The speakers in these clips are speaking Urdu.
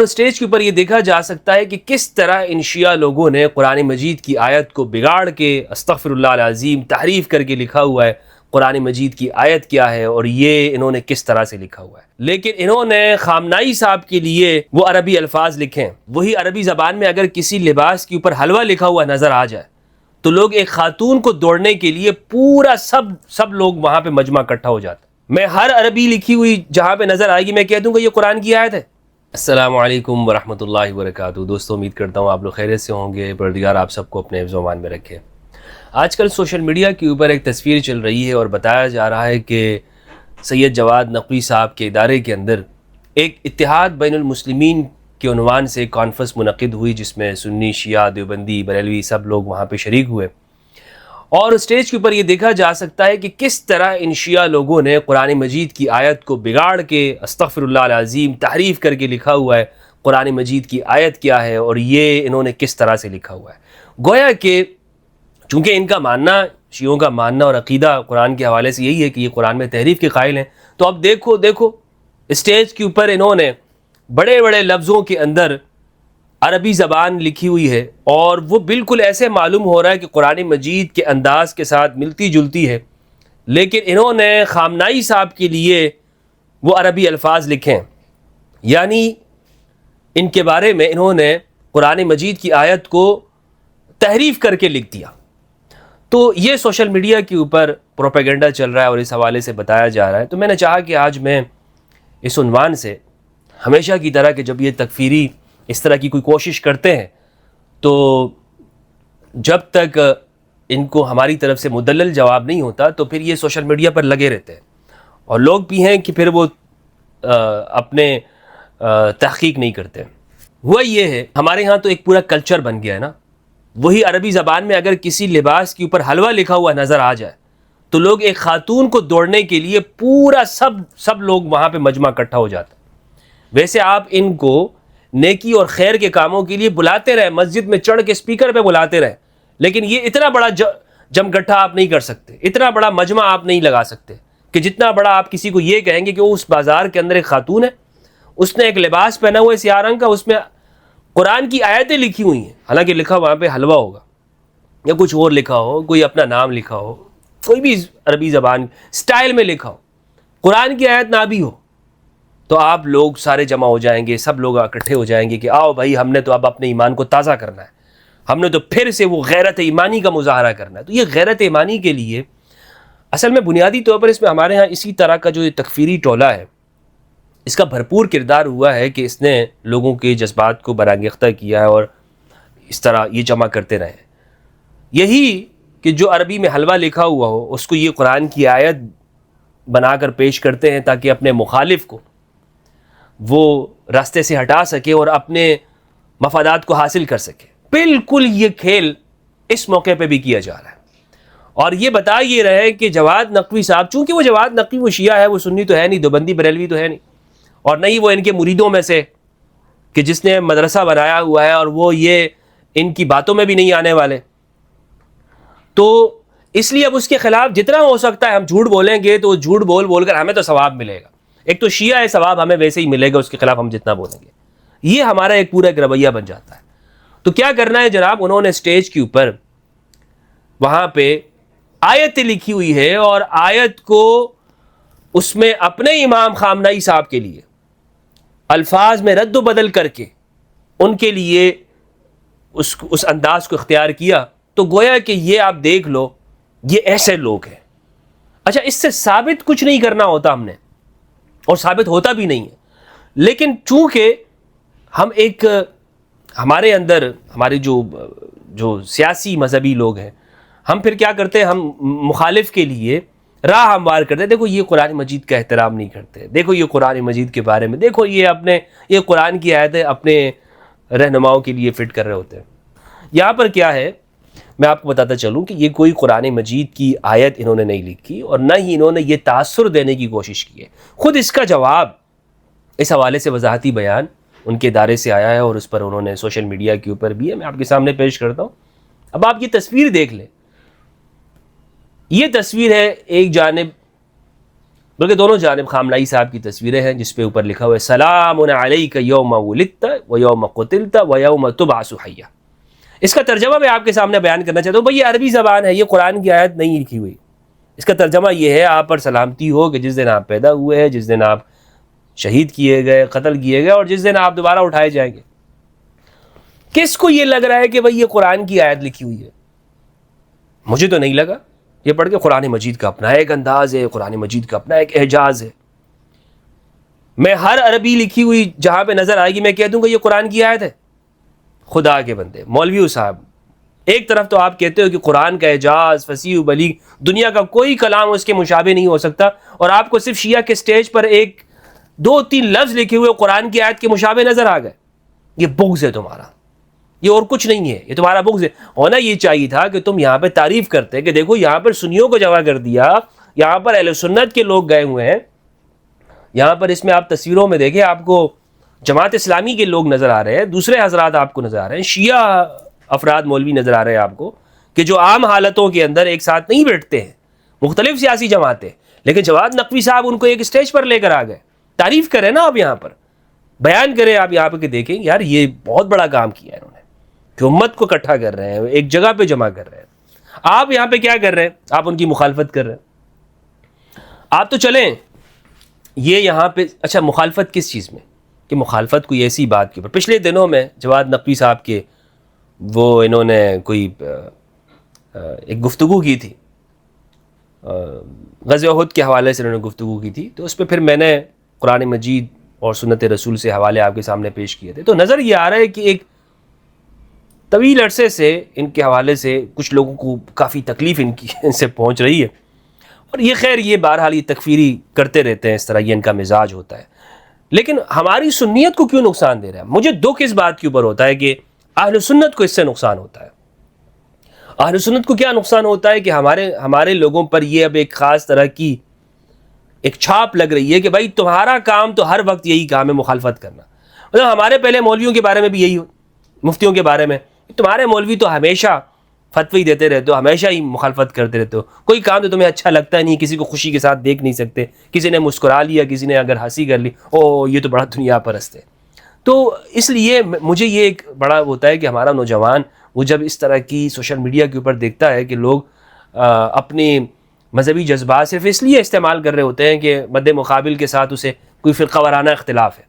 تو اسٹیج کے اوپر یہ دیکھا جا سکتا ہے کہ کس طرح ان شیعہ لوگوں نے قرآن مجید کی آیت کو بگاڑ کے استغفر اللہ العظیم تحریف کر کے لکھا ہوا ہے قرآن مجید کی آیت کیا ہے اور یہ انہوں نے کس طرح سے لکھا ہوا ہے. لیکن انہوں نے خامنائی صاحب کے لیے وہ عربی الفاظ لکھے ہیں. وہی عربی زبان میں اگر کسی لباس کے اوپر حلوہ لکھا ہوا نظر آ جائے تو لوگ ایک خاتون کو دوڑنے کے لیے پورا سب لوگ وہاں پہ مجمع اکٹھا ہو جاتا. میں ہر عربی لکھی ہوئی جہاں پہ نظر آئے گی میں کہہ دوں گا یہ قرآن کی آیت ہے. السلام علیکم ورحمۃ اللہ وبرکاتہ. دوستو امید کرتا ہوں آپ لوگ خیریت سے ہوں گے. پروردگار آپ سب کو اپنے حفظ و امان میں رکھے. آج کل سوشل میڈیا کے اوپر ایک تصویر چل رہی ہے اور بتایا جا رہا ہے کہ سید جواد نقوی صاحب کے ادارے کے اندر ایک اتحاد بین المسلمین کے عنوان سے ایک کانفرنس منعقد ہوئی جس میں سنی، شیعہ، دیوبندی، بریلوی سب لوگ وہاں پہ شریک ہوئے. اور اسٹیج کے اوپر یہ دیکھا جا سکتا ہے کہ کس طرح ان شیعہ لوگوں نے قرآن مجید کی آیت کو بگاڑ کے استغفر اللہ العظیم تحریف کر کے لکھا ہوا ہے قرآن مجید کی آیت کیا ہے اور یہ انہوں نے کس طرح سے لکھا ہوا ہے. گویا کہ چونکہ ان کا ماننا، شیعوں کا ماننا اور عقیدہ قرآن کے حوالے سے یہی ہے کہ یہ قرآن میں تحریف کے قائل ہیں، تو اب دیکھو اسٹیج کے اوپر انہوں نے بڑے بڑے لفظوں کے اندر عربی زبان لکھی ہوئی ہے اور وہ بالکل ایسے معلوم ہو رہا ہے کہ قرآن مجید کے انداز کے ساتھ ملتی جلتی ہے، لیکن انہوں نے خامنائی صاحب کے لیے وہ عربی الفاظ لکھے ہیں. یعنی ان کے بارے میں انہوں نے قرآن مجید کی آیت کو تحریف کر کے لکھ دیا. تو یہ سوشل میڈیا کے اوپر پروپیگنڈا چل رہا ہے اور اس حوالے سے بتایا جا رہا ہے. تو میں نے چاہا کہ آج میں اس عنوان سے ہمیشہ کی طرح کہ جب یہ تکفیری اس طرح کی کوئی کوشش کرتے ہیں تو جب تک ان کو ہماری طرف سے مدلل جواب نہیں ہوتا تو پھر یہ سوشل میڈیا پر لگے رہتے ہیں اور لوگ بھی ہیں کہ پھر وہ اپنے تحقیق نہیں کرتے. ہوا یہ ہے ہمارے ہاں تو ایک پورا کلچر بن گیا ہے نا. وہی عربی زبان میں اگر کسی لباس کے اوپر حلوہ لکھا ہوا نظر آ جائے تو لوگ ایک خاتون کو دوڑنے کے لیے پورا سب لوگ وہاں پہ مجمع اکٹھا ہو جاتا. ویسے آپ ان کو نیکی اور خیر کے کاموں کے لیے بلاتے رہے، مسجد میں چڑھ کے اسپیکر پہ بلاتے رہے، لیکن یہ اتنا بڑا جمگٹھا آپ نہیں کر سکتے، اتنا بڑا مجمع آپ نہیں لگا سکتے کہ جتنا بڑا آپ کسی کو یہ کہیں گے کہ وہ اس بازار کے اندر ایک خاتون ہے، اس نے ایک لباس پہنا ہوا ہے سیاہ رنگ کا، اس میں قرآن کی آیتیں لکھی ہوئی ہیں، حالانکہ لکھا وہاں پہ حلوہ ہوگا یا کچھ اور لکھا ہو، کوئی اپنا نام لکھا ہو، کوئی بھی عربی زبان سٹائل میں لکھا ہو، قرآن کی آیت نہ بھی ہو، تو آپ لوگ سارے جمع ہو جائیں گے، سب لوگ اکٹھے ہو جائیں گے کہ آؤ بھائی ہم نے تو اب اپنے ایمان کو تازہ کرنا ہے، ہم نے تو پھر سے وہ غیرت ایمانی کا مظاہرہ کرنا ہے. تو یہ غیرت ایمانی کے لیے اصل میں بنیادی طور پر اس میں ہمارے ہاں اسی طرح کا جو یہ تکفیری ٹولہ ہے اس کا بھرپور کردار ہوا ہے کہ اس نے لوگوں کے جذبات کو برانگیختہ کیا ہے اور اس طرح یہ جمع کرتے رہے. یہی کہ جو عربی میں حلوہ لکھا ہوا ہو اس کو یہ قرآن کی آیت بنا کر پیش کرتے ہیں تاکہ اپنے مخالف کو وہ راستے سے ہٹا سکے اور اپنے مفادات کو حاصل کر سکے. بالکل یہ کھیل اس موقع پہ بھی کیا جا رہا ہے اور یہ بتا یہ رہے کہ جواد نقوی صاحب، چونکہ وہ جواد نقوی وہ شیعہ ہے، وہ سنی تو ہے نہیں، دیوبندی بریلوی تو ہے نہیں، اور نہیں وہ ان کے مریدوں میں سے کہ جس نے مدرسہ بنایا ہوا ہے اور وہ یہ ان کی باتوں میں بھی نہیں آنے والے. تو اس لیے اب اس کے خلاف جتنا ہو سکتا ہے ہم جھوٹ بولیں گے تو جھوٹ بول کر ہمیں تو ثواب ملے گا. ایک تو شیعہ ہے، ثواب ہمیں ویسے ہی ملے گا اس کے خلاف ہم جتنا بولیں گے. یہ ہمارا ایک پورا ایک رویہ بن جاتا ہے. تو کیا کرنا ہے جناب، انہوں نے اسٹیج کے اوپر وہاں پہ آیت لکھی ہوئی ہے اور آیت کو اس میں اپنے امام خامنائی صاحب کے لیے الفاظ میں رد و بدل کر کے ان کے لیے اس انداز کو اختیار کیا. تو گویا کہ یہ آپ دیکھ لو یہ ایسے لوگ ہیں. اچھا اس سے ثابت کچھ نہیں کرنا ہوتا ہم نے اور ثابت ہوتا بھی نہیں ہے، لیکن چونکہ ہم ایک ہمارے اندر ہمارے جو سیاسی مذہبی لوگ ہیں ہم پھر کیا کرتے ہیں، ہم مخالف کے لیے راہ ہموار کرتے ہیں. دیکھو یہ قرآن مجید کا احترام نہیں کرتے، دیکھو یہ قرآن مجید کے بارے میں، دیکھو یہ قرآن کی آیتیں اپنے رہنماؤں کے لیے فٹ کر رہے ہوتے ہیں. یہاں پر کیا ہے میں آپ کو بتاتا چلوں کہ یہ کوئی قرآن مجید کی آیت انہوں نے نہیں لکھی اور نہ ہی انہوں نے یہ تاثر دینے کی کوشش کی ہے. خود اس کا جواب اس حوالے سے وضاحتی بیان ان کے ادارے سے آیا ہے اور اس پر انہوں نے سوشل میڈیا کے اوپر بھی ہے، میں آپ کے سامنے پیش کرتا ہوں. اب آپ یہ تصویر دیکھ لیں، یہ تصویر ہے ایک جانب بلکہ دونوں جانب خامنائی صاحب کی تصویریں ہیں جس پہ اوپر لکھا ہوا ہے سلام علیک یوم ولدت و یوم قتلت و یوم تبعث حیا۔ اس کا ترجمہ میں آپ کے سامنے بیان کرنا چاہتا ہوں. بھائی یہ عربی زبان ہے, یہ قرآن کی آیت نہیں لکھی ہوئی. اس کا ترجمہ یہ ہے آپ پر سلامتی ہو کہ جس دن آپ پیدا ہوئے ہیں, جس دن آپ شہید کیے گئے, قتل کیے گئے, اور جس دن آپ دوبارہ اٹھائے جائیں گے. کس کو یہ لگ رہا ہے کہ بھائی یہ قرآن کی آیت لکھی ہوئی ہے؟ مجھے تو نہیں لگا. یہ پڑھ کے قرآن مجید کا اپنا ایک انداز ہے, قرآن مجید کا اپنا ایک اعجاز ہے. میں ہر عربی لکھی ہوئی جہاں پہ نظر آئے گی میں کہہ دوں گا یہ قرآن کی آیت ہے. خدا کے بندے, مولوی صاحب, ایک طرف تو آپ کہتے ہو کہ قرآن کا اعجاز فصیح و بلیغ, دنیا کا کوئی کلام اس کے مشابہ نہیں ہو سکتا, اور آپ کو صرف شیعہ کے سٹیج پر ایک دو تین لفظ لکھے ہوئے قرآن کی آیت کے مشابہ نظر آ گئے. یہ بغض ہے تمہارا, یہ اور کچھ نہیں ہے, یہ تمہارا بغض ہے. ہونا یہ چاہیے تھا کہ تم یہاں پہ تعریف کرتے کہ دیکھو یہاں پر سنیوں کو جمع کر دیا, یہاں پر اہل سنت کے لوگ گئے ہوئے ہیں, یہاں پر اس میں آپ تصویروں میں دیکھیں آپ کو جماعت اسلامی کے لوگ نظر آ رہے ہیں, دوسرے حضرات آپ کو نظر آ رہے ہیں, شیعہ افراد مولوی نظر آ رہے ہیں آپ کو کہ جو عام حالتوں کے اندر ایک ساتھ نہیں بیٹھتے ہیں, مختلف سیاسی جماعتیں, لیکن جواد نقوی صاحب ان کو ایک سٹیج پر لے کر آ گئے. تعریف کریں نا آپ, یہاں پر بیان کریں آپ, یہاں پہ کہ دیکھیں یار یہ بہت بڑا کام کیا ہے انہوں نے, کہ امت کو اکٹھا کر رہے ہیں, ایک جگہ پہ جمع کر رہے ہیں. آپ یہاں پہ کیا کر رہے ہیں؟ آپ ان کی مخالفت کر رہے ہیں. آپ تو چلیں یہ یہاں پہ, اچھا مخالفت کس چیز میں, کہ مخالفت کوئی ایسی بات کے اوپر. پچھلے دنوں میں جواد نقوی صاحب کے وہ انہوں نے کوئی ایک گفتگو کی تھی, غزوہ احد کے حوالے سے انہوں نے گفتگو کی تھی, تو اس پہ پھر میں نے قرآن مجید اور سنت رسول سے حوالے آپ کے سامنے پیش کیے تھے. تو نظر یہ آ رہا ہے کہ ایک طویل عرصے سے ان کے حوالے سے کچھ لوگوں کو کافی تکلیف ان سے پہنچ رہی ہے, اور یہ خیر یہ بہرحال یہ تکفیری کرتے رہتے ہیں, اس طرح یہ ان کا مزاج ہوتا ہے. لیکن ہماری سنیت کو کیوں نقصان دے رہا ہے؟ مجھے دکھ اس بات کے اوپر ہوتا ہے کہ اہل سنت کو اس سے نقصان ہوتا ہے. اہل سنت کو کیا نقصان ہوتا ہے کہ ہمارے لوگوں پر یہ اب ایک خاص طرح کی ایک چھاپ لگ رہی ہے کہ بھائی تمہارا کام تو ہر وقت یہی کام ہے, مخالفت کرنا. مطلب ہمارے پہلے مولویوں کے بارے میں بھی یہی ہو, مفتیوں کے بارے میں, تمہارے مولوی تو ہمیشہ فتوی دیتے رہتے ہو, ہمیشہ ہی مخالفت کرتے رہتے ہو, کوئی کام تو تمہیں اچھا لگتا نہیں, کسی کو خوشی کے ساتھ دیکھ نہیں سکتے, کسی نے مسکرا لیا, کسی نے اگر ہنسی کر لی, او یہ تو بڑا دنیا پرست ہے. تو اس لیے مجھے یہ ایک بڑا ہوتا ہے کہ ہمارا نوجوان وہ جب اس طرح کی سوشل میڈیا کے اوپر دیکھتا ہے کہ لوگ اپنے مذہبی جذبات صرف اس لیے استعمال کر رہے ہوتے ہیں کہ مد مقابل کے ساتھ اسے کوئی فرقہ وارانہ اختلاف ہے,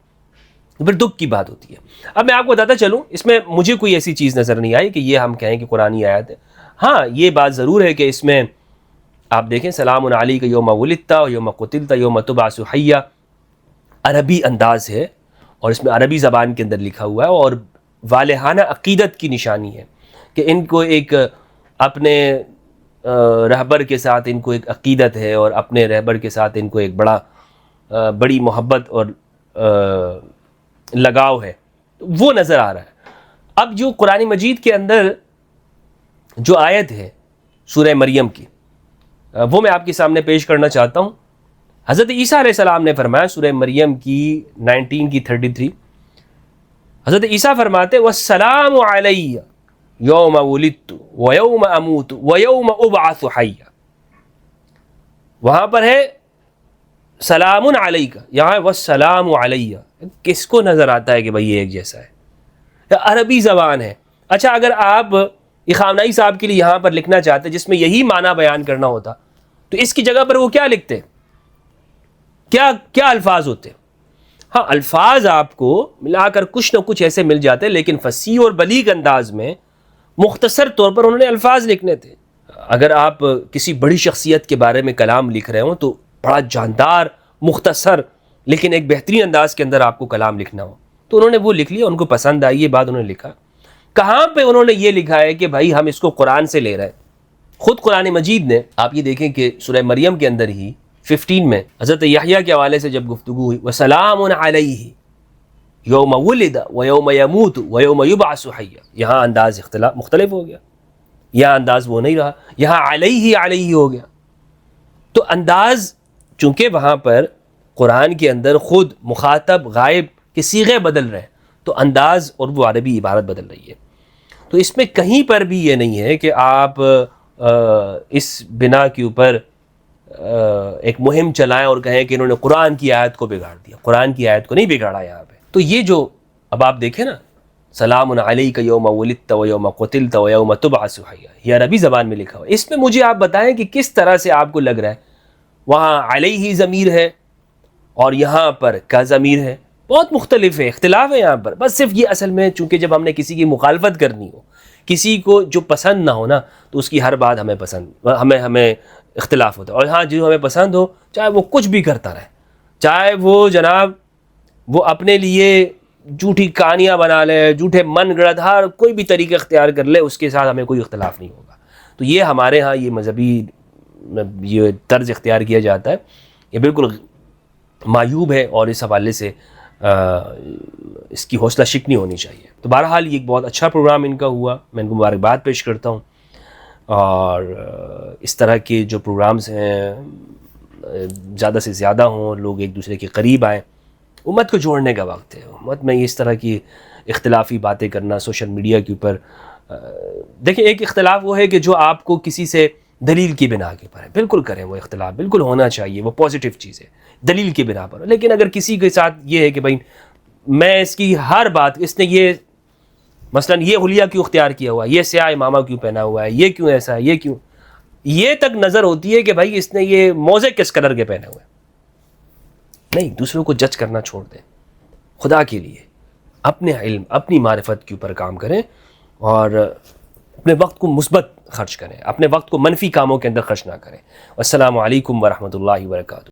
پھر دکھ کی بات ہوتی ہے. اب میں آپ کو بتاتا چلوں, اس میں مجھے کوئی ایسی چیز نظر نہیں آئی کہ یہ ہم کہیں کہ قرآنی آیت ہے. ہاں یہ بات ضرور ہے کہ اس میں آپ دیکھیں سلام علیک یوم ولدت یوم قتلت یوم تبعث حیا, عربی انداز ہے اور اس میں عربی زبان کے اندر لکھا ہوا ہے, اور والہانہ عقیدت کی نشانی ہے کہ ان کو ایک اپنے رہبر کے ساتھ ان کو ایک عقیدت ہے, اور اپنے رہبر کے ساتھ ان کو ایک بڑی محبت اور لگاؤ ہے, وہ نظر آ رہا ہے. اب جو قرآن مجید کے اندر جو آیت ہے سورہ مریم کی, وہ میں آپ کے سامنے پیش کرنا چاہتا ہوں. حضرت عیسیٰ علیہ السلام نے فرمایا سورہ مریم کی 19 کی 33, حضرت عیسیٰ فرماتے والسلام علی یوم ولدت و یوم اموت و یوم ابعث حیا. وہاں پر ہے سلام علیک, یہاں والسلام علی. کس کو نظر آتا ہے کہ بھئی یہ ایک جیسا ہے؟ عربی زبان ہے. اچھا اگر آپ خامنائی صاحب کے لیے یہاں پر لکھنا چاہتے جس میں یہی معنی بیان کرنا ہوتا, تو اس کی جگہ پر وہ کیا لکھتے, کیا الفاظ ہوتے؟ ہاں الفاظ آپ کو ملا کر کچھ نہ کچھ ایسے مل جاتے, لیکن فصیح اور بلیغ انداز میں مختصر طور پر انہوں نے الفاظ لکھنے تھے. اگر آپ کسی بڑی شخصیت کے بارے میں کلام لکھ رہے ہوں تو بڑا جاندار, مختصر, لیکن ایک بہترین انداز کے اندر آپ کو کلام لکھنا ہو, تو انہوں نے وہ لکھ لیا, ان کو پسند آئی یہ بات, انہوں نے لکھا. کہاں پہ انہوں نے یہ لکھا ہے کہ بھائی ہم اس کو قرآن سے لے رہے ہیں؟ خود قرآن مجید نے, آپ یہ دیکھیں کہ سورہ مریم کے اندر ہی 15 میں حضرت یحییٰ کے حوالے سے جب گفتگو ہوئی وسلام علیہ یوم ولد و یوم یموت و یوم یبعث حیا, یہاں انداز مختلف ہو گیا, یہاں انداز وہ نہیں رہا, یہاں علیہ ہو گیا. تو انداز چونکہ وہاں پر قرآن کے اندر خود مخاطب غائب کے صیغے بدل رہے ہیں, تو انداز اور وہ عربی عبارت بدل رہی ہے. تو اس میں کہیں پر بھی یہ نہیں ہے کہ آپ اس بنا کے اوپر ایک مہم چلائیں اور کہیں کہ انہوں نے قرآن کی آیت کو بگاڑ دیا. قرآن کی آیت کو نہیں بگاڑا یہاں پہ. تو یہ جو اب آپ دیکھیں نا، سلام علیک یوم ولدت و یوم قتلت و یوم تبعث حیا، یہ عربی زبان میں لکھا ہوا ہے. اس میں مجھے آپ بتائیں کہ کس طرح سے آپ کو لگ رہا ہے وہاں علیہ ضمیر ہے اور یہاں پر کا ضمیر ہے. بہت مختلف ہے، اختلاف ہے یہاں پر. بس صرف یہ اصل میں چونکہ جب ہم نے کسی کی مخالفت کرنی ہو، کسی کو جو پسند نہ ہو نا، تو اس کی ہر بات ہمیں پسند، ہمیں اختلاف ہوتا ہے. اور ہاں جو ہمیں پسند ہو، چاہے وہ کچھ بھی کرتا رہے، چاہے وہ جناب وہ اپنے لیے جھوٹی کہانیاں بنا لے، جھوٹے من گڑت ہر کوئی بھی طریقہ اختیار کر لے، اس کے ساتھ ہمیں کوئی اختلاف نہیں ہوگا. تو یہ ہمارے ہاں یہ مذہبی یہ طرز اختیار کیا جاتا ہے، یہ بالکل معیوب ہے اور اس حوالے سے اس کی حوصلہ شکنی ہونی چاہیے. تو بہرحال یہ ایک بہت اچھا پروگرام ان کا ہوا، میں ان کو مبارکباد پیش کرتا ہوں. اور اس طرح کے جو پروگرامز ہیں زیادہ سے زیادہ ہوں، لوگ ایک دوسرے کے قریب آئیں. امت کو جوڑنے کا وقت ہے. امت میں اس طرح کی اختلافی باتیں کرنا سوشل میڈیا کے اوپر، دیکھیں ایک اختلاف وہ ہے کہ جو آپ کو کسی سے دلیل کی بنا کے پر ہے، بالکل کریں وہ اختلاف، بالکل ہونا چاہیے، وہ پازیٹیو چیز ہے دلیل کی بنا پر. لیکن اگر کسی کے ساتھ یہ ہے کہ بھائی میں اس کی ہر بات، اس نے یہ مثلا یہ حلیہ کیوں اختیار کیا ہوا ہے، یہ سیاہ امامہ کیوں پہنا ہوا ہے، یہ کیوں ایسا ہے، یہ کیوں، یہ تک نظر ہوتی ہے کہ بھائی اس نے یہ موزے کس کلر کے پہنے ہوئے ہیں. نہیں، دوسروں کو جج کرنا چھوڑ دیں. خدا کے لیے اپنے علم، اپنی معرفت کے اوپر کام کریں اور اپنے وقت کو مثبت خرچ کریں، اپنے وقت کو منفی کاموں کے اندر خرچ نہ کریں. السلام علیکم ورحمۃ اللہ وبرکاتہ.